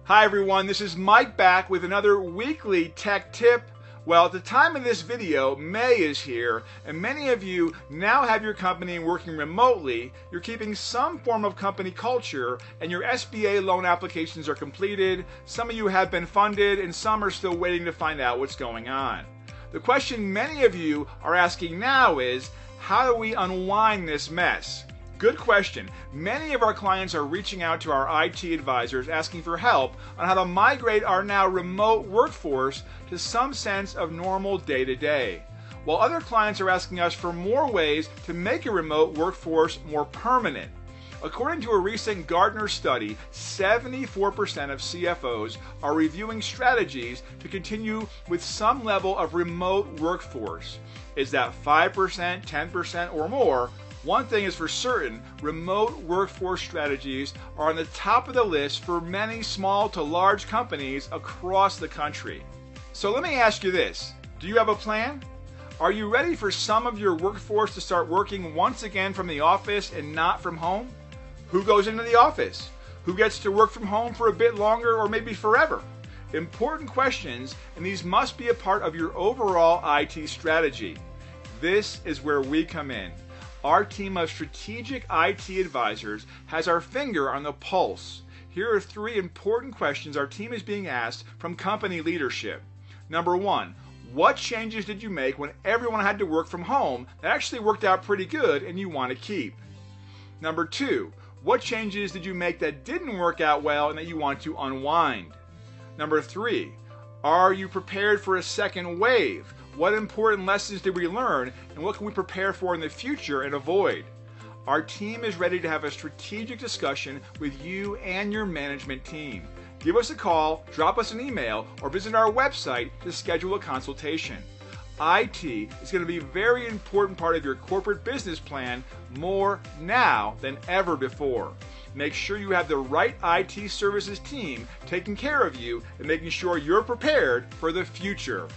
Hi everyone, this is Mike back with another weekly tech tip. Well, at the time of this video, May is here, and many of you now have your company working remotely. You're keeping some form of company culture, and your SBA loan applications are completed. Some of you have been funded, and some are still waiting to find out what's going on. The question many of you are asking now is, how do we unwind this mess? Good question. Many of our clients are reaching out to our IT advisors asking for help on how to migrate our now remote workforce to some sense of normal day-to-day. While other clients are asking us for more ways to make a remote workforce more permanent. According to a recent Gartner study, 74% of CFOs are reviewing strategies to continue with some level of remote workforce. Is that 5%, 10%, or more? One thing is for certain, remote workforce strategies are on the top of the list for many small to large companies across the country. So let me ask you this, do you have a plan? Are you ready for some of your workforce to start working once again from the office and not from home? Who goes into the office? Who gets to work from home for a bit longer or maybe forever? Important questions, and these must be a part of your overall IT strategy. This is where we come in. Our team of strategic IT advisors has our finger on the pulse. Here are 3 important questions our team is being asked from company leadership. Number 1, what changes did you make when everyone had to work from home that actually worked out pretty good and you want to keep? Number 2, what changes did you make that didn't work out well and that you want to unwind? Number 3, are you prepared for a second wave? What important lessons did we learn, and what can we prepare for in the future and avoid? Our team is ready to have a strategic discussion with you and your management team. Give us a call, drop us an email, or visit our website to schedule a consultation. IT is going to be a very important part of your corporate business plan, more now than ever before. Make sure you have the right IT services team taking care of you and making sure you're prepared for the future.